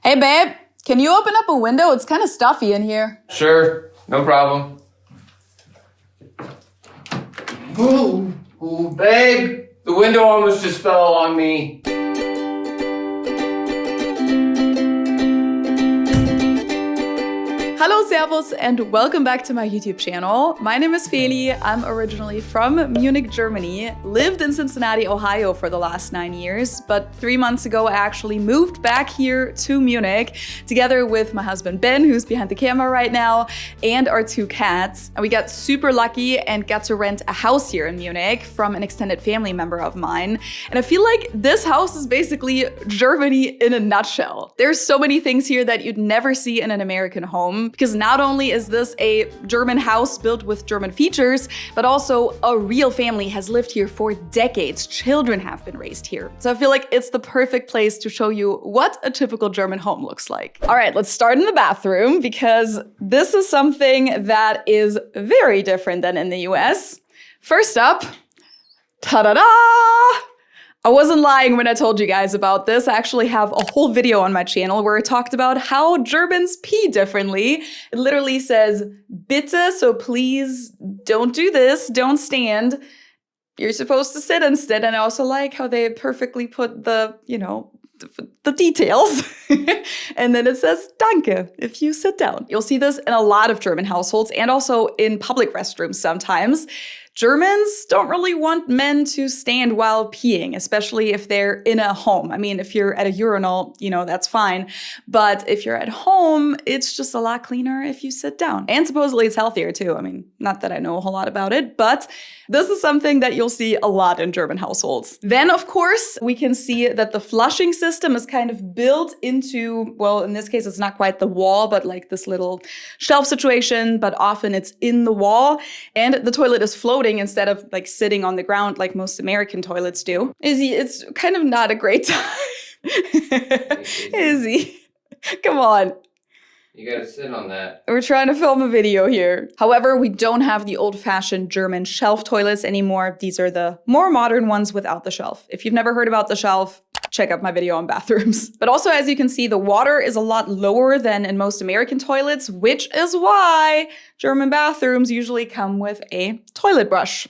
Hey babe, can you open up a window? It's kind of stuffy in here. Sure, no problem. Ooh, babe, the window almost just fell on me. Hello, servus, and welcome back to my YouTube channel. My name is Feli. I'm originally from Munich, Germany, lived in Cincinnati, Ohio for the last 9 years, but 3 months ago I actually moved back here to Munich together with my husband Ben, who's behind the camera right now, and our 2 cats. And we got super lucky and got to rent a house here in Munich from an extended family member of mine. And I feel like this house is basically Germany in a nutshell. There's so many things here that you'd never see in an American home, because not only is this a German house built with German features, but also a real family has lived here for decades. Children have been raised here. So I feel like it's the perfect place to show you what a typical German home looks like. All right, let's start in the bathroom, because this is something that is very different than in the US. First up, ta-da-da! I wasn't lying when I told you guys about this. I actually have a whole video on my channel where I talked about how Germans pee differently. It literally says, bitte, so please don't do this, don't stand. You're supposed to sit instead. And I also like how they perfectly put the details. And then it says, danke, if you sit down. You'll see this in a lot of German households and also in public restrooms sometimes. Germans don't really want men to stand while peeing, especially if they're in a home. I mean, if you're at a urinal, that's fine. But if you're at home, it's just a lot cleaner if you sit down. And supposedly it's healthier too. I mean, not that I know a whole lot about it, but this is something that you'll see a lot in German households. Then, of course, we can see that the flushing system is kind of built into, well, in this case, it's not quite the wall, but like this little shelf situation, but often it's in the wall. And the toilet is floating instead of like sitting on the ground like most American toilets do. It's kind of not a great time. Izzy, come on. You gotta sit on that. We're trying to film a video here. However, we don't have the old-fashioned German shelf toilets anymore. These are the more modern ones without the shelf. If you've never heard about the shelf, check out my video on bathrooms. But also, as you can see, the water is a lot lower than in most American toilets, which is why German bathrooms usually come with a toilet brush,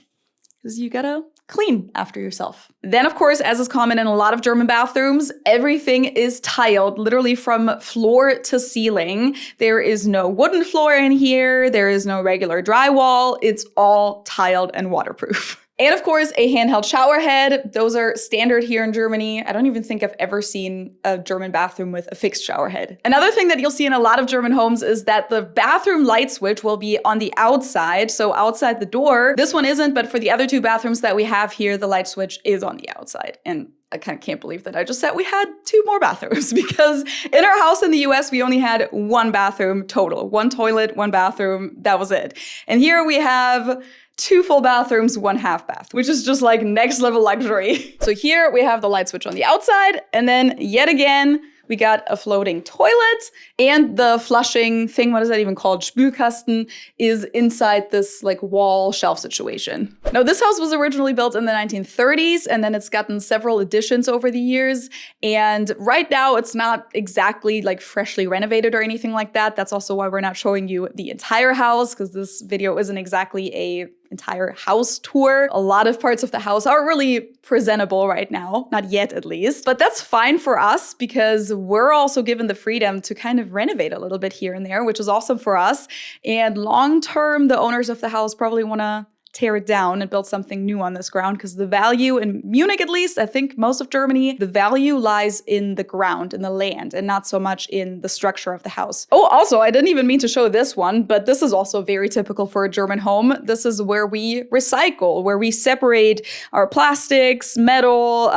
because you gotta clean after yourself. Then, of course, as is common in a lot of German bathrooms, everything is tiled, literally from floor to ceiling. There is no wooden floor in here. There is no regular drywall. It's all tiled and waterproof. And of course, a handheld shower head. Those are standard here in Germany. I don't even think I've ever seen a German bathroom with a fixed shower head. Another thing that you'll see in a lot of German homes is that the bathroom light switch will be on the outside, so outside the door. This one isn't, but for the other 2 bathrooms that we have here, the light switch is on the outside. And I kind of can't believe that I just said we had 2 more bathrooms, because in our house in the US, we only had 1 bathroom total. 1 toilet, 1 bathroom, that was it. And here we have 2 full bathrooms, 1 half bath, which is just like next level luxury. So here we have the light switch on the outside, and then yet again, we got a floating toilet, and the flushing thing, what is that even called? Spülkasten, is inside this like wall shelf situation. Now, this house was originally built in the 1930s, and then it's gotten several additions over the years. And right now it's not exactly like freshly renovated or anything like that. That's also why we're not showing you the entire house, because this video isn't exactly a entire house tour. A lot of parts of the house aren't really presentable right now, not yet at least, but that's fine for us because we're also given the freedom to kind of renovate a little bit here and there, which is awesome for us. And long term, the owners of the house probably want to tear it down and build something new on this ground, because the value in Munich, at least, I think most of Germany, the value lies in the ground, in the land, and not so much in the structure of the house. Oh, also, I didn't even mean to show this one, but this is also very typical for a German home. This is where we recycle, where we separate our plastics, metal,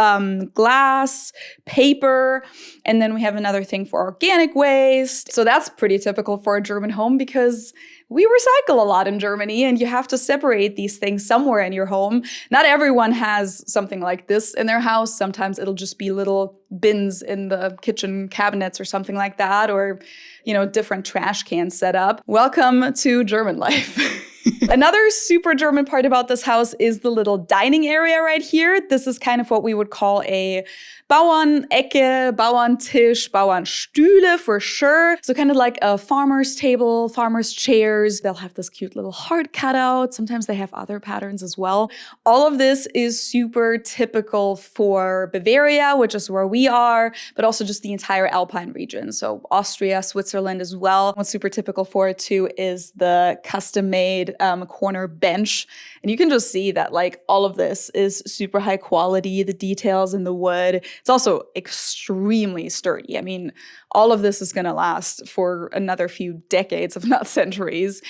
glass, paper, and then we have another thing for organic waste. So that's pretty typical for a German home, because we recycle a lot in Germany, and you have to separate these things somewhere in your home. Not everyone has something like this in their house. Sometimes it'll just be little bins in the kitchen cabinets or something like that, or, different trash cans set up. Welcome to German life. Another super German part about this house is the little dining area right here. This is kind of what we would call a Bauernecke, Bauerntisch, Bauernstühle for sure. So kind of like a farmer's table, farmer's chairs. They'll have this cute little heart cutout. Sometimes they have other patterns as well. All of this is super typical for Bavaria, which is where we are, but also just the entire Alpine region. So Austria, Switzerland as well. What's super typical for it too is the custom-made corner bench. And you can just see that like all of this is super high quality, the details in the wood. It's also extremely sturdy. I mean, all of this is going to last for another few decades, if not centuries.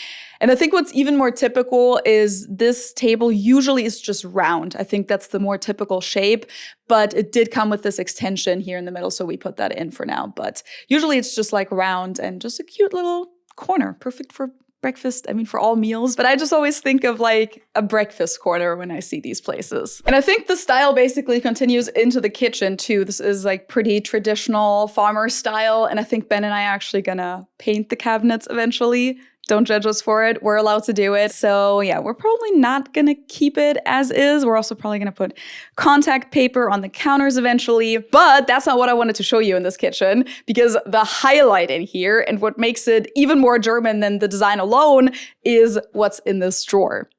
And I think what's even more typical is this table usually is just round. I think that's the more typical shape, but it did come with this extension here in the middle, so we put that in for now. But usually it's just like round and just a cute little corner, perfect for breakfast, I mean, for all meals. But I just always think of like a breakfast corner when I see these places. And I think the style basically continues into the kitchen too. This is like pretty traditional farmer style. And I think Ben and I are actually gonna paint the cabinets eventually. Don't judge us for it. We're allowed to do it. So yeah, we're probably not gonna keep it as is. We're also probably gonna put contact paper on the counters eventually. But that's not what I wanted to show you in this kitchen, because the highlight in here and what makes it even more German than the design alone is what's in this drawer.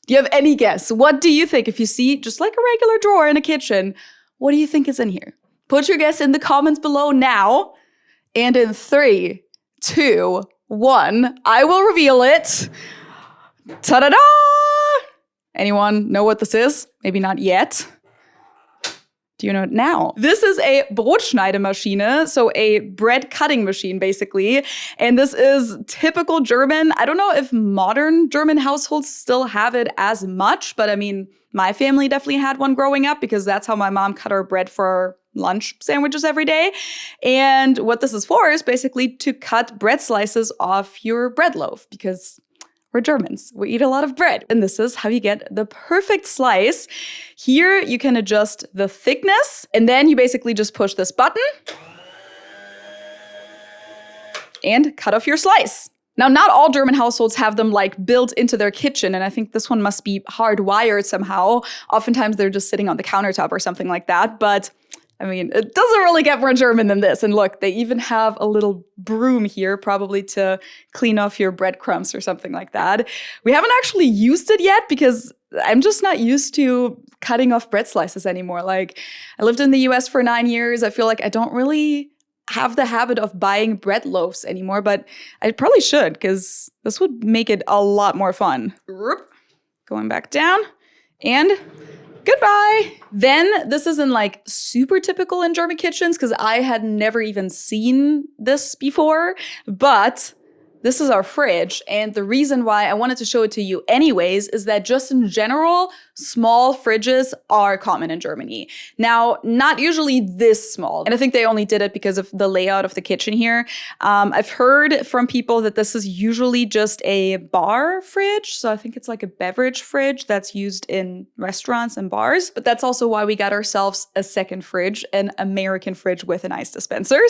Do you have any guess? What do you think? If you see just like a regular drawer in a kitchen, what do you think is in here? Put your guess in the comments below now. And in 3, 2, 1, I will reveal it. Ta-da-da! Anyone know what this is? Maybe not yet. Do you know it now? This is a Brotschneidemaschine, so a bread cutting machine, basically. And this is typical German. I don't know if modern German households still have it as much, but I mean, my family definitely had one growing up because that's how my mom cut our bread for lunch sandwiches every day. And what this is for is basically to cut bread slices off your bread loaf, because we're Germans. We eat a lot of bread. And this is how you get the perfect slice. Here you can adjust the thickness, and then you basically just push this button and cut off your slice. Now, not all German households have them like built into their kitchen, and I think this one must be hardwired somehow. Oftentimes they're just sitting on the countertop or something like that, but I mean, it doesn't really get more German than this. And look, they even have a little broom here, probably to clean off your breadcrumbs or something like that. We haven't actually used it yet because I'm just not used to cutting off bread slices anymore. Like, I lived in the US for 9 years. I feel like I don't really have the habit of buying bread loaves anymore, but I probably should, because this would make it a lot more fun. Going back down, and goodbye. Then this isn't like super typical in German kitchens because I had never even seen this before, but this is our fridge. And the reason why I wanted to show it to you anyways is that just in general, small fridges are common in Germany. Now, not usually this small. And I think they only did it because of the layout of the kitchen here. I've heard from people that this is usually just a bar fridge. So I think it's like a beverage fridge that's used in restaurants and bars. But that's also why we got ourselves a second fridge, an American fridge with an ice dispenser.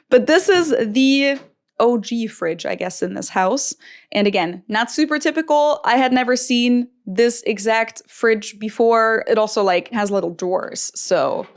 But this is the OG fridge, I guess, in this house. And again, not super typical. I had never seen this exact fridge before. It also like has little drawers, so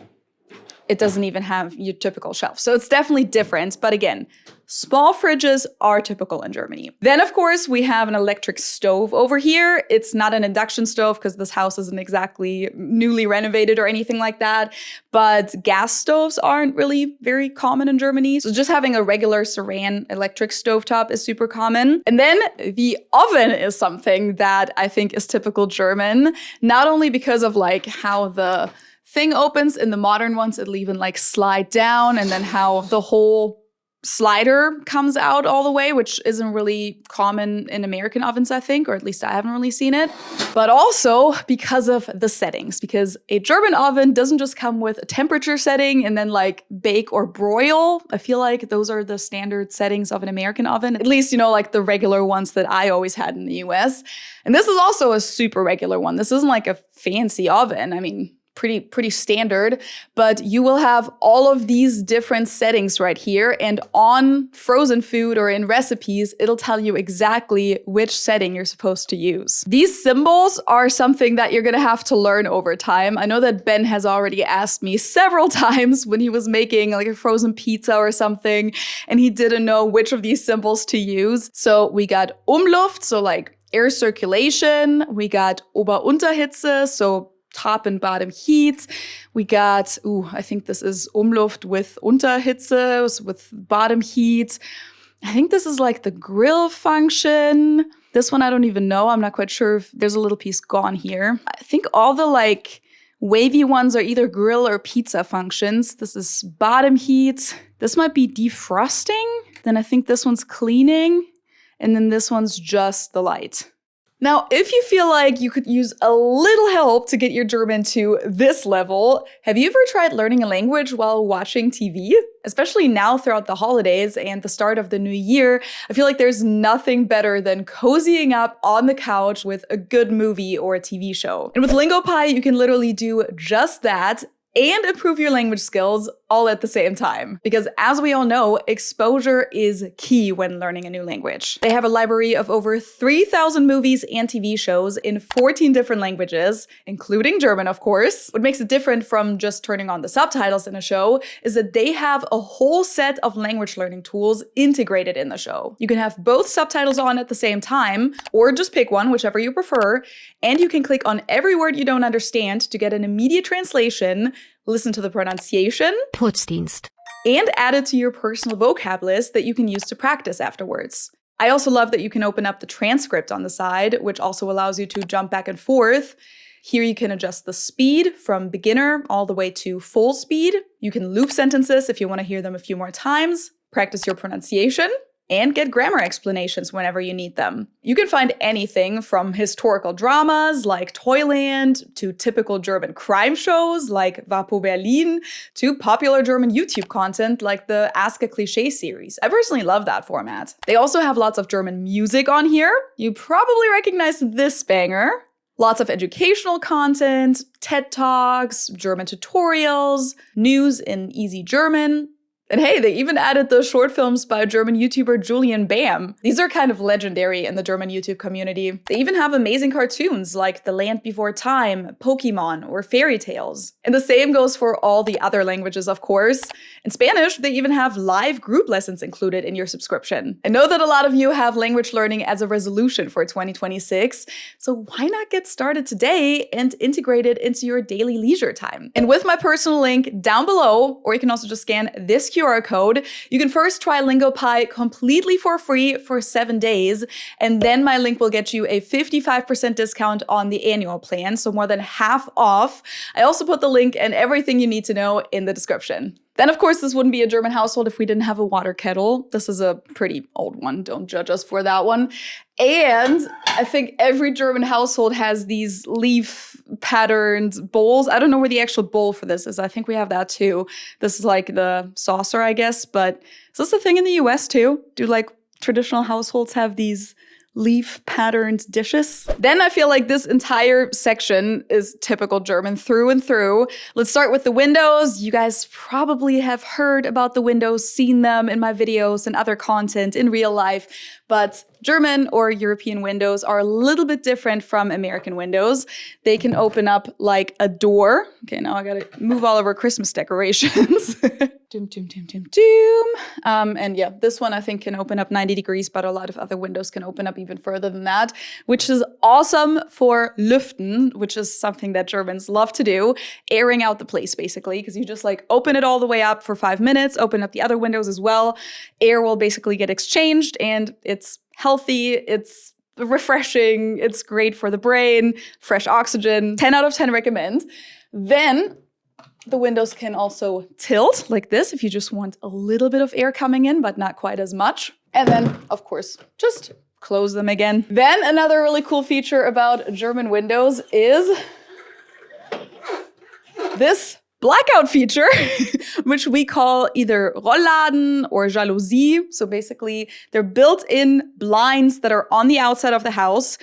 it doesn't even have your typical shelf. So it's definitely different. But again, small fridges are typical in Germany. Then, of course, we have an electric stove over here. It's not an induction stove because this house isn't exactly newly renovated or anything like that. But gas stoves aren't really very common in Germany. So just having a regular Saran electric stovetop is super common. And then the oven is something that I think is typical German, not only because of like how the thing opens. In the modern ones, it'll even like slide down, and then how the whole slider comes out all the way, which isn't really common in American ovens, I think, or at least I haven't really seen it. But also because of the settings, because a German oven doesn't just come with a temperature setting and then like bake or broil. I feel like those are the standard settings of an American oven, at least, you know, like the regular ones that I always had in the US. And this is also a super regular one. This isn't like a fancy oven. I mean, pretty standard, but you will have all of these different settings right here. And on frozen food or in recipes, it'll tell you exactly which setting you're supposed to use. These symbols are something that you're gonna have to learn over time. I know that Ben has already asked me several times when he was making like a frozen pizza or something, and he didn't know which of these symbols to use. So we got Umluft, so like air circulation. We got Ober-Unterhitze, so top and bottom heat. We got, I think this is Umluft with Unterhitze, so with bottom heat. I think this is like the grill function. This one I don't even know. I'm not quite sure if there's a little piece gone here. I think all the like wavy ones are either grill or pizza functions. This is bottom heat. This might be defrosting. Then I think this one's cleaning. And then this one's just the light. Now, if you feel like you could use a little help to get your German to this level, have you ever tried learning a language while watching TV? Especially now throughout the holidays and the start of the new year, I feel like there's nothing better than cozying up on the couch with a good movie or a TV show. And with LingoPie, you can literally do just that and improve your language skills all at the same time. Because as we all know, exposure is key when learning a new language. They have a library of over 3,000 movies and TV shows in 14 different languages, including German, of course. What makes it different from just turning on the subtitles in a show is that they have a whole set of language learning tools integrated in the show. You can have both subtitles on at the same time, or just pick one, whichever you prefer, and you can click on every word you don't understand to get an immediate translation, listen to the pronunciation, Putzdienst, and add it to your personal vocab list that you can use to practice afterwards. I also love that you can open up the transcript on the side, which also allows you to jump back and forth. Here you can adjust the speed from beginner all the way to full speed. You can loop sentences if you want to hear them a few more times, practice your pronunciation, and get grammar explanations whenever you need them. You can find anything from historical dramas like Toyland to typical German crime shows like Vapo Berlin to popular German YouTube content like the Ask a Cliché series. I personally love that format. They also have lots of German music on here. You probably recognize this banger. Lots of educational content, TED Talks, German tutorials, news in easy German. And hey, they even added the short films by German YouTuber Julian Bam. These are kind of legendary in the German YouTube community. They even have amazing cartoons like The Land Before Time, Pokemon, or fairy tales. And the same goes for all the other languages, of course. In Spanish, they even have live group lessons included in your subscription. I know that a lot of you have language learning as a resolution for 2026, so why not get started today and integrate it into your daily leisure time? And with my personal link down below, or you can also just scan this QR code, you can first try LingoPie completely for free for 7 days, and then my link will get you a 55% discount on the annual plan, so more than half off. I also put the link and everything you need to know in the description. Then, of course, this wouldn't be a German household if we didn't have a water kettle. This is a pretty old one. Don't judge us for that one. And I think every German household has these leaf-patterned bowls. I don't know where the actual bowl for this is. I think we have that too. This is like the saucer, I guess. But is this a thing in the US too? Do like traditional households have these leaf-patterned dishes? Then I feel like this entire section is typical German through and through. Let's start with the windows. You guys probably have heard about the windows, seen them in my videos and other content in real life, but German or European windows are a little bit different from American windows. They can open up like a door. Okay, now I gotta move all of our Christmas decorations. Doom, doom, doom, doom, doom. And yeah, this one I think can open up 90 degrees, but a lot of other windows can open up even further than that, which is awesome for lüften, which is something that Germans love to do, airing out the place basically, because you just like open it all the way up for 5 minutes, open up the other windows as well. Air will basically get exchanged and it's healthy, it's refreshing, it's great for the brain, fresh oxygen, 10 out of 10 recommend. Then the windows can also tilt like this if you just want a little bit of air coming in, but not quite as much. And then, of course, just close them again. Then another really cool feature about German windows is this blackout feature, which we call either Rollladen or Jalousie. So basically, they're built-in blinds that are on the outside of the house.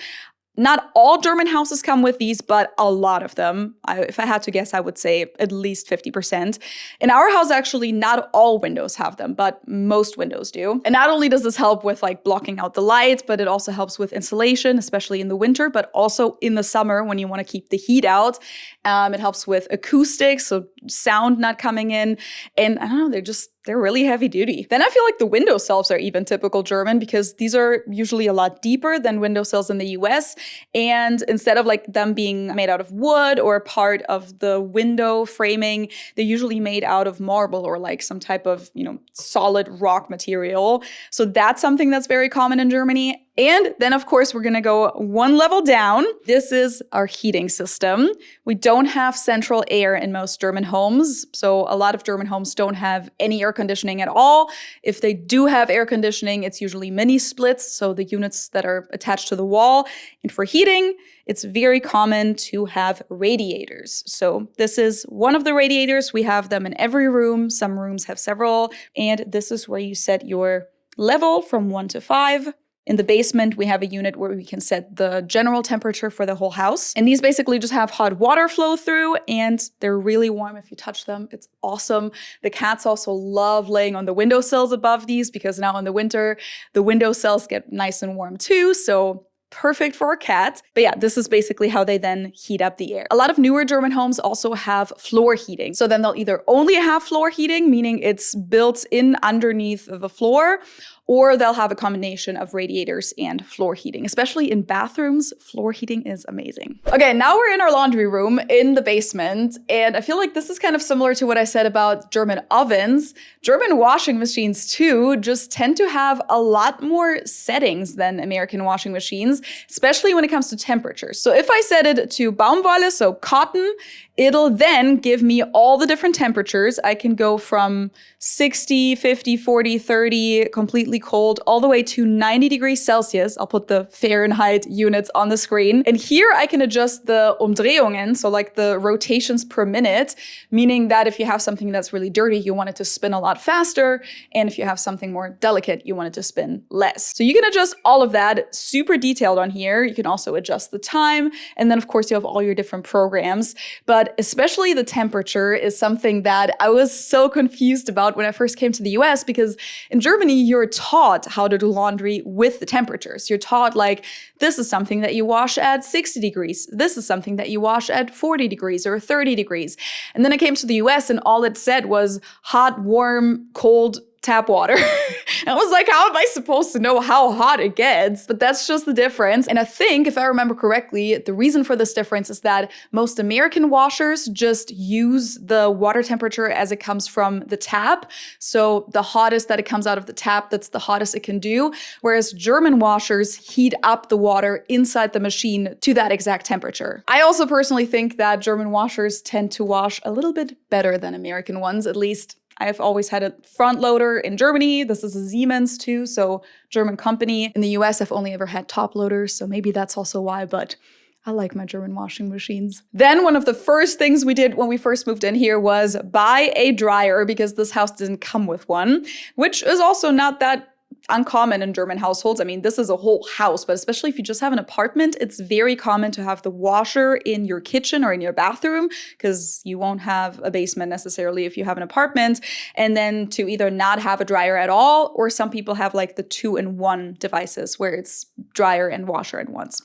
Not all German houses come with these, but a lot of them. If I had to guess, I would say at least 50%. In our house, actually, not all windows have them, but most windows do. And not only does this help with like blocking out the light, but it also helps with insulation, especially in the winter, but also in the summer when you want to keep the heat out. It helps with acoustics, so sound not coming in. And I don't know, they're really heavy duty. Then I feel like the windowsills are even typical German because these are usually a lot deeper than windowsills in the US. And instead of like them being made out of wood or part of the window framing, they're usually made out of marble or like some type of, solid rock material. So that's something that's very common in Germany. And then, of course, we're going to go one level down. This is our heating system. We don't have central air in most German homes. So a lot of German homes don't have any air conditioning at all. If they do have air conditioning, it's usually mini splits, so the units that are attached to the wall. And for heating, it's very common to have radiators. So this is one of the radiators. We have them in every room. Some rooms have several. And this is where you set your level from 1 to 5. In the basement, we have a unit where we can set the general temperature for the whole house. And these basically just have hot water flow through, and they're really warm if you touch them. It's awesome. The cats also love laying on the windowsills above these because now in the winter, the windowsills get nice and warm too. So perfect for a cat. But yeah, this is basically how they then heat up the air. A lot of newer German homes also have floor heating. So then they'll either only have floor heating, meaning it's built in underneath the floor, or they'll have a combination of radiators and floor heating. Especially in bathrooms, floor heating is amazing. Okay, now we're in our laundry room in the basement, and I feel like this is kind of similar to what I said about German ovens. German washing machines too just tend to have a lot more settings than American washing machines, especially when it comes to temperatures. So if I set it to Baumwolle, so cotton, it'll then give me all the different temperatures. I can go from 60, 50, 40, 30, completely cold, all the way to 90 degrees Celsius. I'll put the Fahrenheit units on the screen. And here I can adjust the Umdrehungen, so like the rotations per minute, meaning that if you have something that's really dirty, you want it to spin a lot faster. And if you have something more delicate, you want it to spin less. So you can adjust all of that, super detailed on here. You can also adjust the time. And then of course you have all your different programs. But especially the temperature is something that I was so confused about when I first came to the US, because in Germany, you're taught how to do laundry with the temperatures. You're taught like, this is something that you wash at 60 degrees. This is something that you wash at 40 degrees or 30 degrees. And then I came to the US and all it said was hot, warm, cold, tap water. And I was like, how am I supposed to know how hot it gets? But that's just the difference. And I think, if I remember correctly, the reason for this difference is that most American washers just use the water temperature as it comes from the tap. So the hottest that it comes out of the tap, that's the hottest it can do. Whereas German washers heat up the water inside the machine to that exact temperature. I also personally think that German washers tend to wash a little bit better than American ones, at least I've always had a front loader in Germany. This is a Siemens too, so German company. In the US, I've only ever had top loaders, so maybe that's also why, but I like my German washing machines. Then one of the first things we did when we first moved in here was buy a dryer, because this house didn't come with one, which is also not that uncommon in German households. I mean, this is a whole house, but especially if you just have an apartment, it's very common to have the washer in your kitchen or in your bathroom, because you won't have a basement necessarily if you have an apartment. And then to either not have a dryer at all, or some people have like the 2-in-1 devices where it's dryer and washer in once.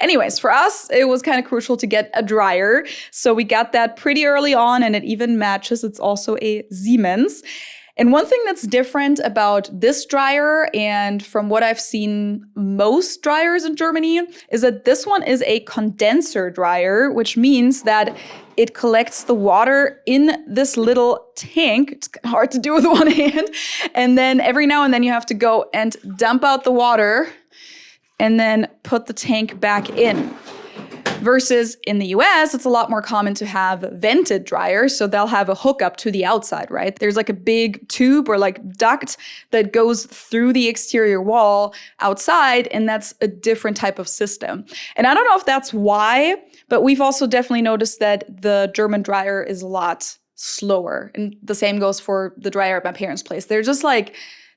Anyways, for us, it was kind of crucial to get a dryer. So we got that pretty early on, and it even matches. It's also a Siemens. And one thing that's different about this dryer, and from what I've seen most dryers in Germany, is that this one is a condenser dryer, which means that it collects the water in this little tank. It's hard to do with one hand. And then every now and then you have to go and dump out the water and then put the tank back in. Versus in the US, it's a lot more common to have vented dryers. So they'll have a hookup to the outside, right? There's like a big tube or like duct that goes through the exterior wall outside, and that's a different type of system. And I don't know if that's why, but we've also definitely noticed that the German dryer is a lot slower. And the same goes for the dryer at my parents' place. They're just like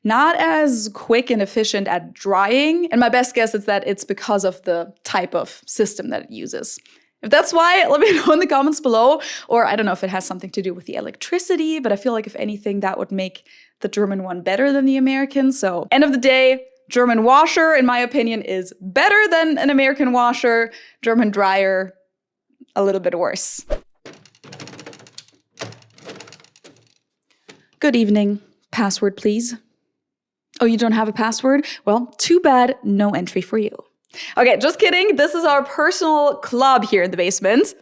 not as quick and efficient at drying. And my best guess is that it's because of the type of system that it uses. If that's why, let me know in the comments below. Or I don't know if it has something to do with the electricity, but I feel like if anything, that would make the German one better than the American. So end of the day, German washer, in my opinion, is better than an American washer. German dryer, a little bit worse. Good evening. Password, please. Oh, you don't have a password? Well, too bad, no entry for you. Okay, just kidding. This is our personal club here in the basement.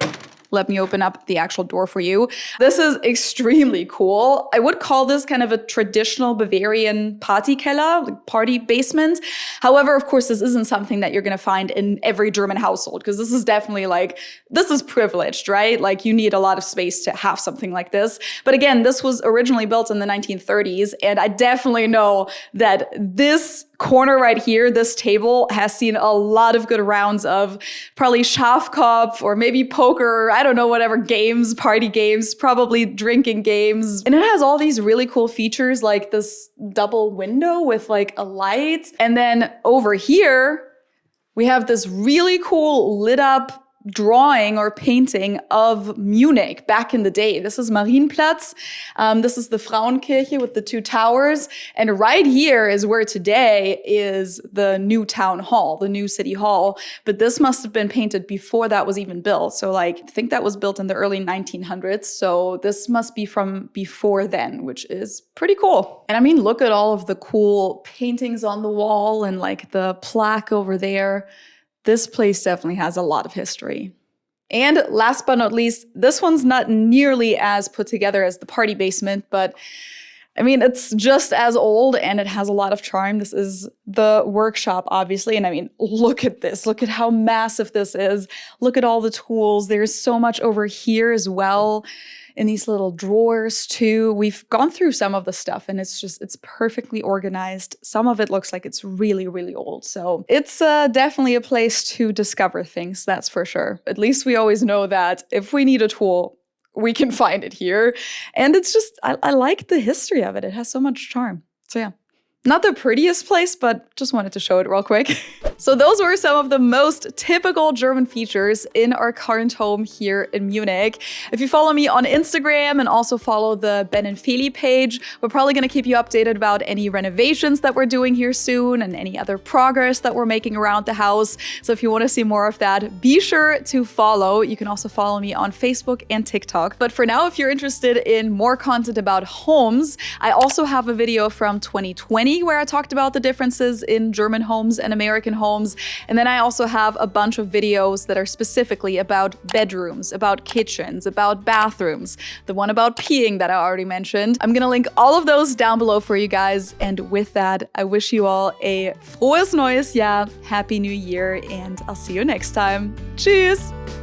Let me open up the actual door for you. This is extremely cool. I would call this kind of a traditional Bavarian Partykeller, like party basement. However, of course, this isn't something that you're going to find in every German household, because this is definitely like, this is privileged, right? Like you need a lot of space to have something like this. But again, this was originally built in the 1930s, and I definitely know that this corner right here, this table, has seen a lot of good rounds of probably Schafkopf or maybe poker, I don't know, whatever games, party games, probably drinking games. And it has all these really cool features like this double window with like a light. And then over here, we have this really cool lit up drawing or painting of Munich back in the day. This is Marienplatz. This is the Frauenkirche with the two towers. And right here is where today is the new town hall, the new city hall. But this must have been painted before that was even built. So like, I think that was built in the early 1900s. So this must be from before then, which is pretty cool. And I mean, look at all of the cool paintings on the wall and like the plaque over there. This place definitely has a lot of history. And last but not least, this one's not nearly as put together as the party basement, but I mean, it's just as old and it has a lot of charm. This is the workshop, obviously. And I mean, look at this. Look at how massive this is. Look at all the tools. There's so much over here as well, in these little drawers too. We've gone through some of the stuff and it's perfectly organized. Some of it looks like it's really, really old. So it's definitely a place to discover things, that's for sure. At least we always know that if we need a tool, we can find it here. And it's just, I like the history of it. It has so much charm. So yeah. Not the prettiest place, but just wanted to show it real quick. So those were some of the most typical German features in our current home here in Munich. If you follow me on Instagram and also follow the Ben and Feli page, we're probably going to keep you updated about any renovations that we're doing here soon and any other progress that we're making around the house. So if you want to see more of that, be sure to follow. You can also follow me on Facebook and TikTok. But for now, if you're interested in more content about homes, I also have a video from 2020 where I talked about the differences in German homes and American homes. And then I also have a bunch of videos that are specifically about bedrooms, about kitchens, about bathrooms, the one about peeing that I already mentioned. I'm gonna link all of those down below for you guys. And with that, I wish you all a frohes neues Jahr, Happy New Year, and I'll see you next time. Tschüss!